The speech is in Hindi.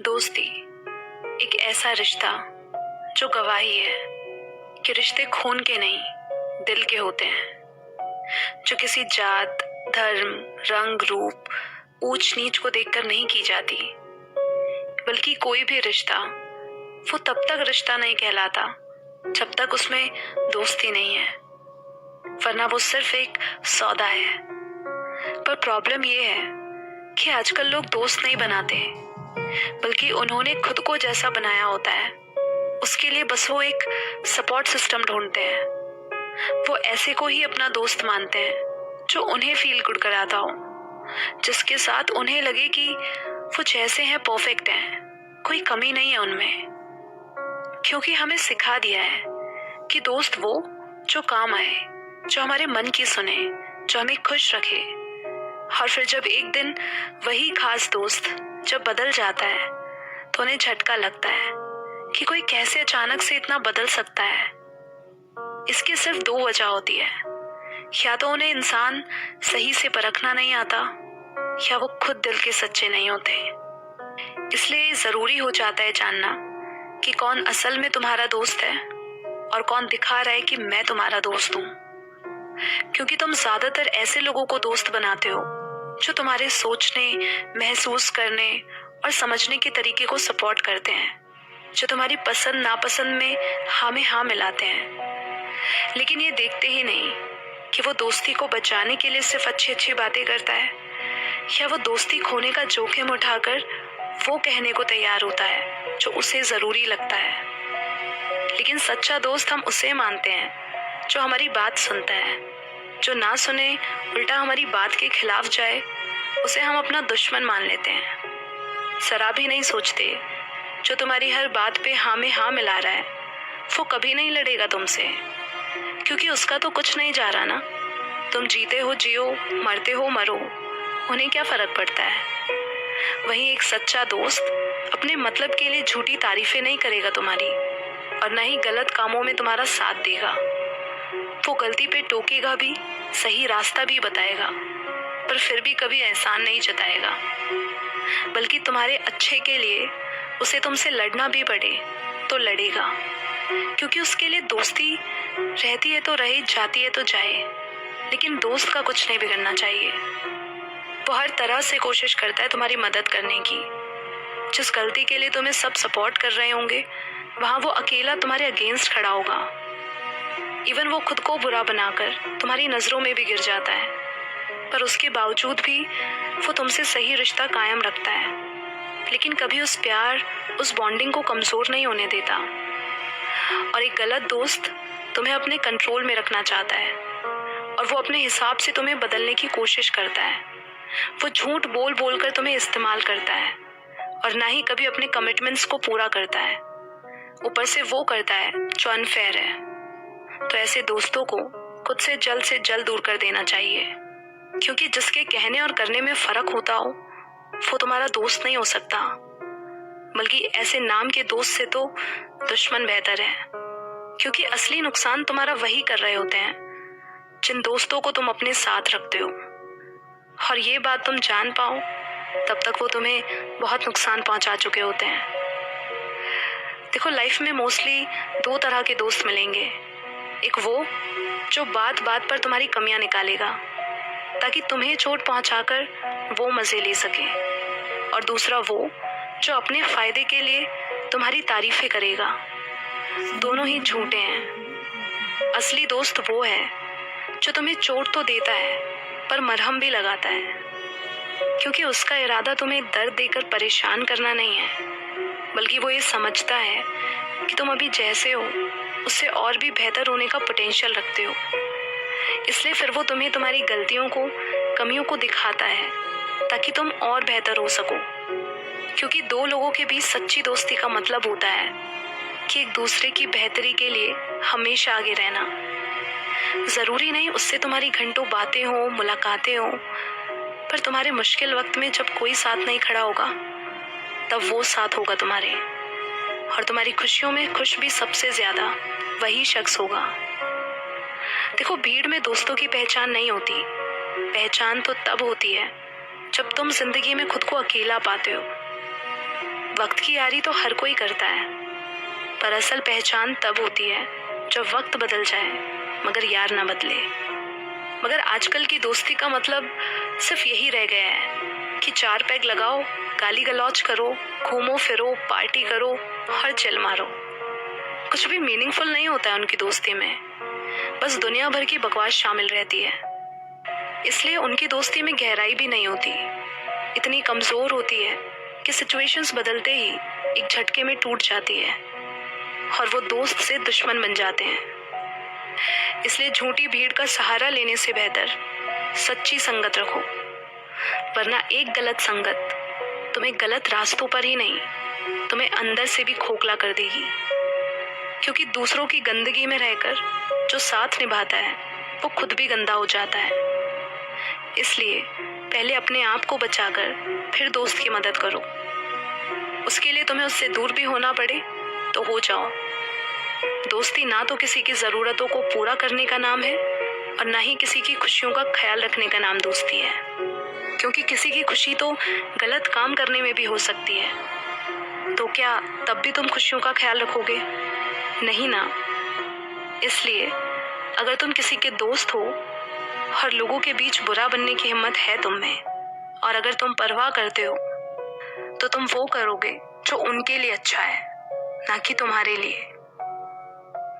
दोस्ती एक ऐसा रिश्ता जो गवाही है कि रिश्ते खून के नहीं दिल के होते हैं, जो किसी जात, धर्म, रंग, रूप, ऊंच नीच को देखकर नहीं की जाती। बल्कि कोई भी रिश्ता वो तब तक रिश्ता नहीं कहलाता जब तक उसमें दोस्ती नहीं है, वरना वो सिर्फ एक सौदा है। पर प्रॉब्लम ये है कि आजकल लोग दोस्त नहीं बनाते, बल्कि उन्होंने खुद को जैसा बनाया होता है उसके लिए बस वो एक सपोर्ट सिस्टम ढूंढते हैं। वो ऐसे को ही अपना दोस्त मानते हैं जो उन्हें फील गुड कराता हो, जिसके साथ उन्हें लगे कि वो जैसे हैं परफेक्ट हैं, कोई कमी नहीं है उनमें। क्योंकि हमें सिखा दिया है कि दोस्त वो जो काम आए, जो हमारे मन की सुने, जो हमें खुश रखे। और फिर जब एक दिन वही खास दोस्त जब बदल जाता है तो उन्हें झटका लगता है कि कोई कैसे अचानक से इतना बदल सकता है। इसकी सिर्फ दो वजह होती है, या तो उन्हें इंसान सही से परखना नहीं आता, या वो खुद दिल के सच्चे नहीं होते। इसलिए जरूरी हो जाता है जानना कि कौन असल में तुम्हारा दोस्त है और कौन दिखा रहा है कि मैं तुम्हारा दोस्त हूँ। क्योंकि तुम ज्यादातर ऐसे लोगों को दोस्त बनाते हो जो तुम्हारे सोचने, महसूस करने और समझने के तरीके को सपोर्ट करते हैं, जो तुम्हारी पसंद नापसंद में हाँ में हाँ मिलाते हैं, लेकिन ये देखते ही नहीं कि वो दोस्ती को बचाने के लिए सिर्फ अच्छी अच्छी बातें करता है, या वो दोस्ती खोने का जोखिम उठाकर वो कहने को तैयार होता है जो उसे जरूरी लगता है। लेकिन सच्चा दोस्त हम उसे मानते हैं जो हमारी बात सुनता है, जो ना सुने उल्टा हमारी बात के खिलाफ जाए उसे हम अपना दुश्मन मान लेते हैं। जरा भी नहीं सोचते जो तुम्हारी हर बात पे हाँ में हाँ मिला रहा है वो कभी नहीं लड़ेगा तुमसे, क्योंकि उसका तो कुछ नहीं जा रहा ना। तुम जीते हो जियो, मरते हो मरो, उन्हें क्या फर्क पड़ता है। वहीं एक सच्चा दोस्त अपने मतलब के लिए झूठी तारीफें नहीं करेगा तुम्हारी, और ना ही गलत कामों में तुम्हारा साथ देगा। वो गलती पे टोकेगा भी, सही रास्ता भी बताएगा, पर फिर भी कभी एहसान नहीं जताएगा। बल्कि तुम्हारे अच्छे के लिए उसे तुमसे लड़ना भी पड़े तो लड़ेगा, क्योंकि उसके लिए दोस्ती रहती है तो रहे, जाती है तो जाए, लेकिन दोस्त का कुछ नहीं बिगड़ना चाहिए। वो हर तरह से कोशिश करता है तुम्हारी मदद करने की। जिस गलती के लिए तुम्हें सब सपोर्ट कर रहे होंगे वहां वो अकेला तुम्हारे अगेंस्ट खड़ा होगा। इवन वो खुद को बुरा बनाकर तुम्हारी नजरों में भी गिर जाता है, पर उसके बावजूद भी वो तुमसे सही रिश्ता कायम रखता है, लेकिन कभी उस प्यार, उस बॉन्डिंग को कमजोर नहीं होने देता। और एक गलत दोस्त तुम्हें अपने कंट्रोल में रखना चाहता है, और वो अपने हिसाब से तुम्हें बदलने की कोशिश करता है। वो झूठ बोल बोल कर तुम्हें इस्तेमाल करता है, और ना ही कभी अपने कमिटमेंट्स को पूरा करता है। ऊपर से वो करता है जो अनफेयर है। तो ऐसे दोस्तों को खुद से जल्द दूर कर देना चाहिए, क्योंकि जिसके कहने और करने में फर्क होता हो वो तुम्हारा दोस्त नहीं हो सकता। बल्कि ऐसे नाम के दोस्त से तो दुश्मन बेहतर है, क्योंकि असली नुकसान तुम्हारा वही कर रहे होते हैं जिन दोस्तों को तुम अपने साथ रखते हो। और ये बात तुम जान पाओ तब तक वो तुम्हें बहुत नुकसान पहुंचा चुके होते हैं। देखो, लाइफ में मोस्टली दो तरह के दोस्त मिलेंगे। एक वो जो बात बात पर तुम्हारी कमियां निकालेगा ताकि तुम्हें चोट पहुंचाकर वो मजे ले सके, और दूसरा वो जो अपने फायदे के लिए तुम्हारी तारीफें करेगा। दोनों ही झूठे हैं। असली दोस्त वो है जो तुम्हें चोट तो देता है पर मरहम भी लगाता है, क्योंकि उसका इरादा तुम्हें दर्द देकर परेशान करना नहीं है, बल्कि वो ये समझता है कि तुम अभी जैसे हो उससे और भी बेहतर होने का पोटेंशियल रखते हो। इसलिए फिर वो तुम्हें तुम्हारी गलतियों को, कमियों को दिखाता है ताकि तुम और बेहतर हो सको। क्योंकि दो लोगों के बीच सच्ची दोस्ती का मतलब होता है कि एक दूसरे की बेहतरी के लिए हमेशा आगे रहना। जरूरी नहीं उससे तुम्हारी घंटों बातें हो, मुलाकातें हो, पर तुम्हारे मुश्किल वक्त में जब कोई साथ नहीं खड़ा होगा तब वो साथ होगा तुम्हारे। और तुम्हारी खुशियों में खुश भी सबसे ज्यादा वही शख्स होगा। देखो, भीड़ में दोस्तों की पहचान नहीं होती। पहचान तो तब होती है जब तुम जिंदगी में खुद को अकेला पाते हो। वक्त की यारी तो हर कोई करता है, पर असल पहचान तब होती है जब वक्त बदल जाए मगर यार ना बदले। मगर आजकल की दोस्ती का मतलब सिर्फ यही रह गया है कि 4 पैग लगाओ, गाली गलौज करो, घूमो फिरो, पार्टी करो और चिल मारो। कुछ भी मीनिंगफुल नहीं होता है उनकी दोस्ती में, बस दुनिया भर की बकवास शामिल रहती है। इसलिए उनकी दोस्ती में गहराई भी नहीं होती, इतनी कमज़ोर होती है कि सिचुएशंस बदलते ही एक झटके में टूट जाती है और वो दोस्त से दुश्मन बन जाते हैं। इसलिए झूठी भीड़ का सहारा लेने से बेहतर सच्ची संगत रखो, वरना एक गलत संगत तुम्हें गलत रास्तों पर ही नहीं, तुम्हें अंदर से भी खोखला कर देगी। क्योंकि दूसरों की गंदगी में रहकर जो साथ निभाता है वो खुद भी गंदा हो जाता है। इसलिए पहले अपने आप को बचाकर फिर दोस्त की मदद करो। उसके लिए तुम्हें उससे दूर भी होना पड़े तो हो जाओ। दोस्ती ना तो किसी की ज़रूरतों को पूरा करने का नाम है और ना ही किसी की खुशियों का ख्याल रखने का नाम दोस्ती है। क्योंकि किसी की खुशी तो गलत काम करने में भी हो सकती है, तो क्या तब भी तुम खुशियों का ख्याल रखोगे? नहीं ना। इसलिए अगर तुम किसी के दोस्त हो और लोगों के बीच बुरा बनने की हिम्मत है तुम में, और अगर तुम परवाह करते हो, तो तुम वो करोगे जो उनके लिए अच्छा है, ना कि तुम्हारे लिए।